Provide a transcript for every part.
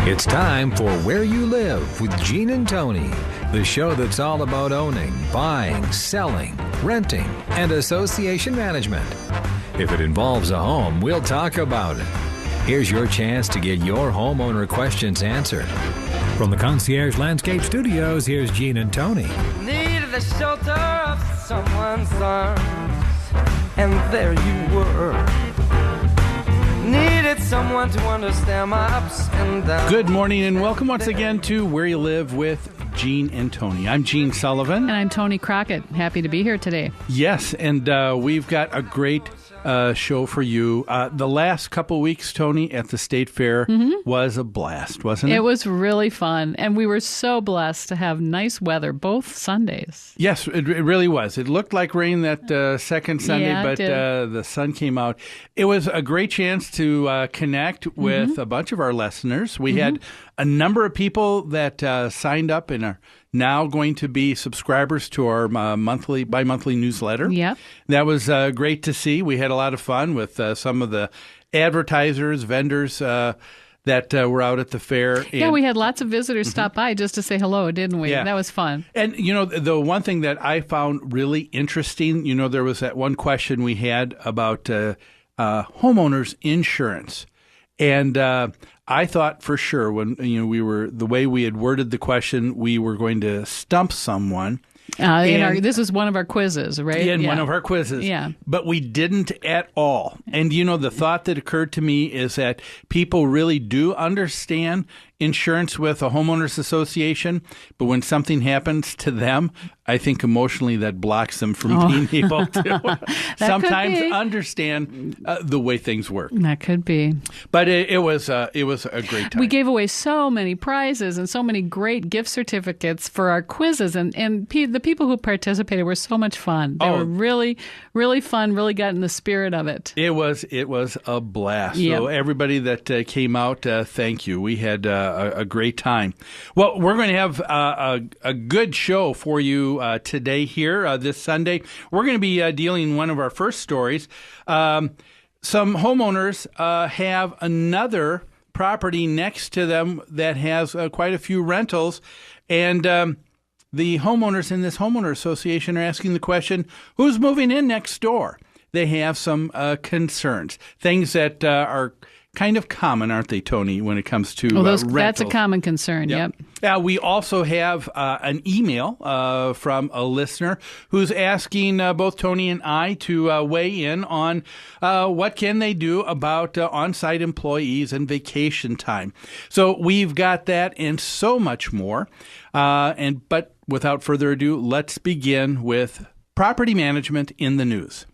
It's time for Where You Live with Gene and Tony, the show that's all about owning, buying, selling, renting, and association management. If it involves a home, we'll talk about it. Here's your chance to get your homeowner questions answered. From the Concierge Landscape Studios, here's Gene and Tony. Needed the shelter of someone's arms, and there you were. Needed someone to understand my ups and downs. Good morning and welcome once again to Where You Live with Gene and Tony. I'm Gene Sullivan. And I'm Tony Crockett. Happy to be here today. Yes, and we've got a great show for you. The last couple weeks, Tony, at the State Fair was a blast, wasn't it? It was really fun, and we were so blessed to have nice weather both Sundays. Yes, it really was. It looked like rain that second Sunday, but the sun came out. It was a great chance to connect with a bunch of our listeners. We had a number of people that signed up and are now going to be subscribers to our bi-monthly newsletter. Yep. That was great to see. We had a lot of fun with some of the advertisers, vendors that were out at the fair. Yeah, we had lots of visitors stop by just to say hello, didn't we? Yeah. That was fun. And, you know, the one thing that I found really interesting, you know, there was that one question we had about homeowners insurance. And I thought for sure when the way we had worded the question, we were going to stump someone. This was one of our quizzes, right? In one of our quizzes. Yeah. But we didn't at all. And, you know, the thought that occurred to me is that people really do understand insurance with a homeowners association, but when something happens to them, I think emotionally that blocks them from being able to sometimes understand the way things work. That could be. But it was a great time. We gave away so many prizes and so many great gift certificates for our quizzes, and the people who participated were so much fun. They were really, really fun, really got in the spirit of it. It was a blast. Yep. So everybody that came out, thank you. We had a great time. Well, we're going to have a good show for you today here this Sunday. We're going to be dealing one of our first stories. Some homeowners have another property next to them that has quite a few rentals, and the homeowners in this homeowner association are asking the question, who's moving in next door? They have some concerns, things that are kind of common, aren't they, Tony, when it comes to rentals? That's a common concern, yep. We also have an email from a listener who's asking both Tony and I to weigh in on what can they do about on-site employees and vacation time. So we've got that and so much more. But without further ado, let's begin with property management in the news.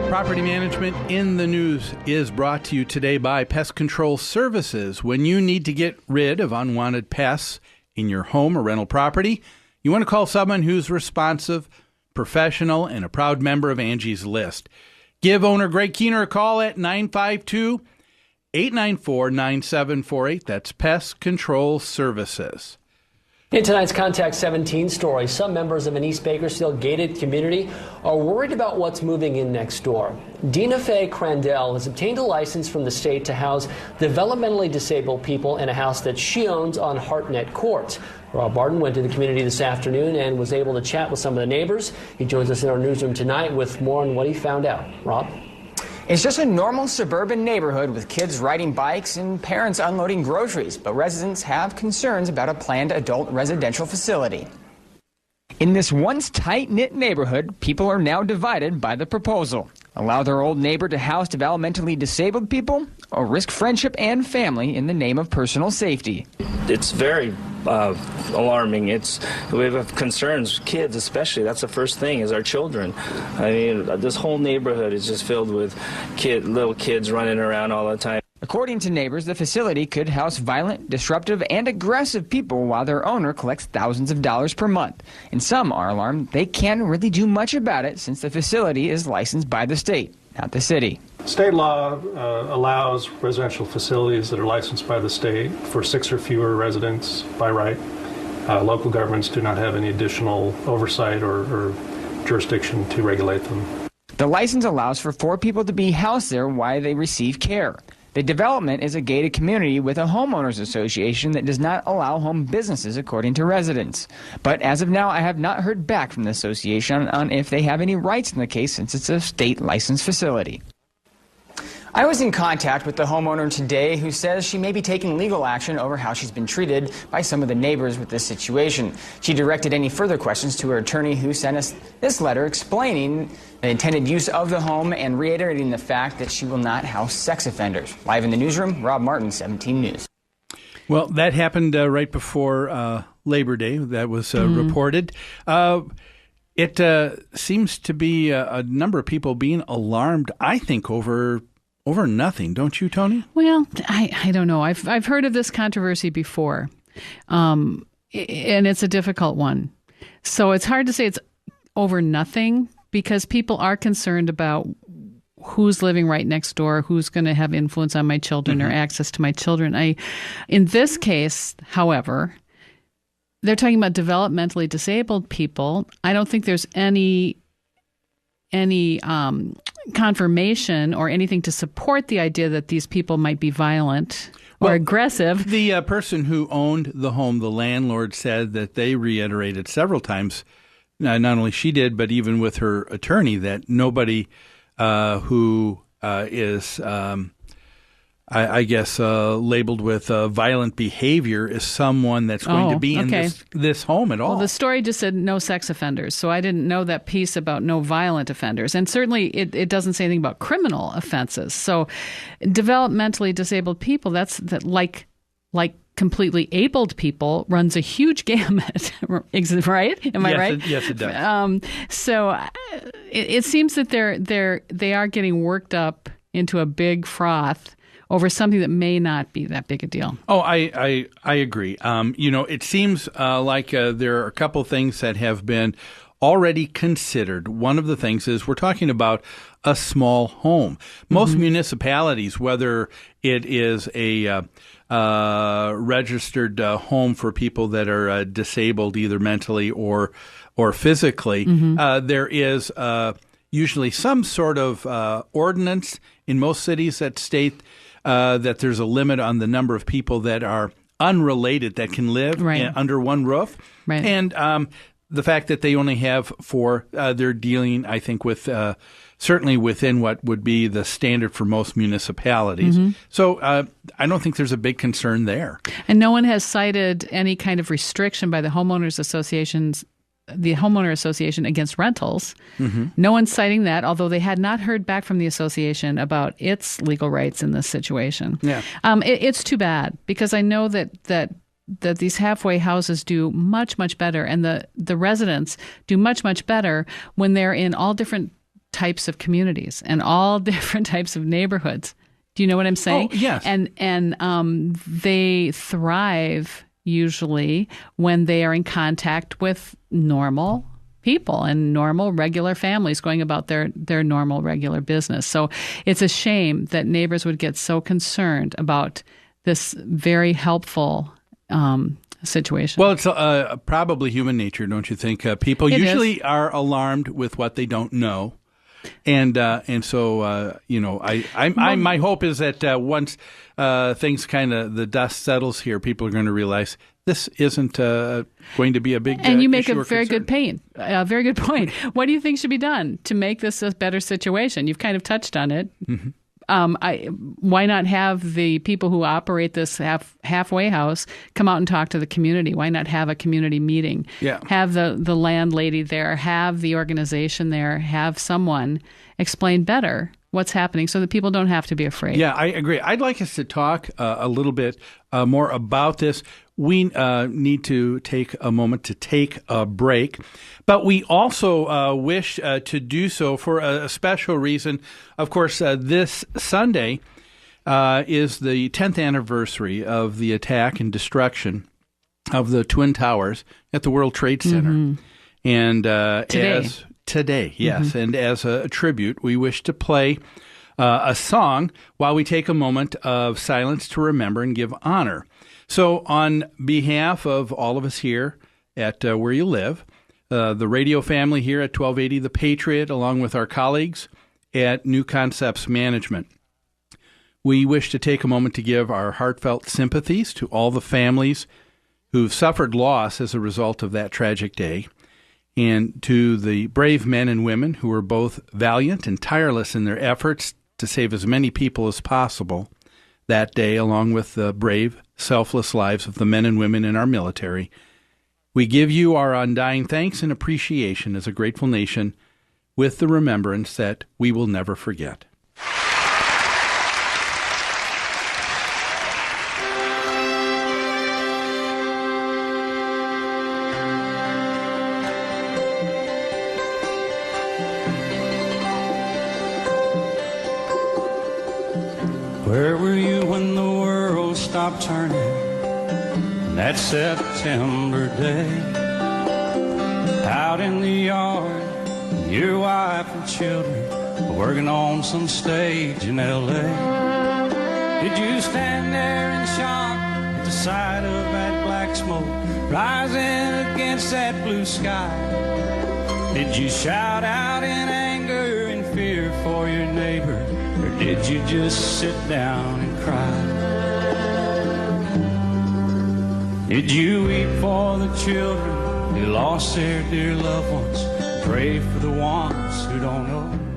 Property Management in the News is brought to you today by Pest Control Services. When you need to get rid of unwanted pests in your home or rental property, you want to call someone who's responsive, professional, and a proud member of Angie's List. Give owner Greg Keener a call at 952-894-9748. That's Pest Control Services. In tonight's Contact 17 story, some members of an East Bakersfield gated community are worried about what's moving in next door. Dina Faye Crandell has obtained a license from the state to house developmentally disabled people in a house that she owns on Hartnett Court. Rob Barton went to the community this afternoon and was able to chat with some of the neighbors. He joins us in our newsroom tonight with more on what he found out. Rob? It's just a normal suburban neighborhood with kids riding bikes and parents unloading groceries, but residents have concerns about a planned adult residential facility. In this once tight-knit neighborhood, people are now divided by the proposal. Allow their old neighbor to house developmentally disabled people, or risk friendship and family in the name of personal safety. It's very alarming. We have concerns, kids especially. That's the first thing, is our children. I mean, this whole neighborhood is just filled with little kids running around all the time. According to neighbors, the facility could house violent, disruptive, and aggressive people while their owner collects thousands of dollars per month. And some are alarmed they can't really do much about it since the facility is licensed by the state, not the city. State law allows residential facilities that are licensed by the state for 6 or fewer residents by right. Local governments do not have any additional oversight or jurisdiction to regulate them. The license allows for 4 people to be housed there while they receive care. The development is a gated community with a homeowners association that does not allow home businesses, according to residents. But as of now, I have not heard back from the association on if they have any rights in the case since it's a state licensed facility. I was in contact with the homeowner today who says she may be taking legal action over how she's been treated by some of the neighbors with this situation. She directed any further questions to her attorney, who sent us this letter explaining the intended use of the home and reiterating the fact that she will not house sex offenders. Live in the newsroom, Rob Martin, 17 News. Well, that happened right before Labor Day. That was reported. It seems to be a number of people being alarmed, I think, over nothing, don't you, Tony? Well, I don't know. I've heard of this controversy before, and it's a difficult one. So it's hard to say it's over nothing because people are concerned about who's living right next door, who's going to have influence on my children or access to my children. In this case, however, they're talking about developmentally disabled people. I don't think there's any confirmation or anything to support the idea that these people might be violent or aggressive. The person who owned the home, the landlord, said that they reiterated several times, not only she did, but even with her attorney, that nobody who is, I guess, labeled with violent behavior is someone that's going to be in this home at all. Well, the story just said no sex offenders, so I didn't know that piece about no violent offenders. And certainly it doesn't say anything about criminal offenses. So developmentally disabled people, that's like completely abled people, runs a huge gamut, right? Am I right? Yes, it does. So it seems that they are getting worked up into a big froth over something that may not be that big a deal. Oh, I agree. It seems like there are a couple things that have been already considered. One of the things is we're talking about a small home. Most municipalities, whether it is a registered home for people that are disabled either mentally or physically, there is usually some sort of ordinance in most cities that state that there's a limit on the number of people that are unrelated that can live under one roof. Right. And the fact that they only have 4, they're dealing, I think, with certainly within what would be the standard for most municipalities. So I don't think there's a big concern there. And no one has cited any kind of restriction by the homeowners associations, the homeowner association against rentals. No one's citing that, although they had not heard back from the association about its legal rights in this situation. Yeah. It's too bad because I know that these halfway houses do much, much better, and the residents do much, much better when they're in all different types of communities and all different types of neighborhoods. Do you know what I'm saying? Oh, yes. And they thrive usually when they are in contact with normal people and normal, regular families going about their normal, regular business. So it's a shame that neighbors would get so concerned about this very helpful situation. Well, it's probably human nature, don't you think? People usually are alarmed with what they don't know. And so my hope is that once things the dust settles here, people are going to realize this isn't going to be a big and you make issue a very good point. What do you think should be done to make this a better situation? You've kind of touched on it. Why not have the people who operate this halfway house come out and talk to the community? Why not have a community meeting? Yeah. Have the landlady there, have the organization there, have someone explain better what's happening so that people don't have to be afraid. Yeah, I agree. I'd like us to talk a little bit more about this. We need to take a moment to take a break, but we also wish to do so for a special reason. Of course, this Sunday is the 10th anniversary of the attack and destruction of the Twin Towers at the World Trade Center. And today, yes. And as a tribute, we wish to play a song while we take a moment of silence to remember and give honor. So on behalf of all of us here at Where You Live, the radio family here at 1280 The Patriot, along with our colleagues at New Concepts Management. We wish to take a moment to give our heartfelt sympathies to all the families who've suffered loss as a result of that tragic day, and to the brave men and women who were both valiant and tireless in their efforts to save as many people as possible that day, along with the brave, selfless lives of the men and women in our military. We give you our undying thanks and appreciation as a grateful nation, with the remembrance that we will never forget. Where were you when the world stopped turning that September day? Out in the yard, your wife and children working on some stage in L.A. Did you stand there in shock at the sight of that black smoke rising against that blue sky? Did you shout out in anger and fear for your neighbor? Or did you just sit down and cry? Did you weep for the children who lost their dear loved ones? Pray for the ones who don't know?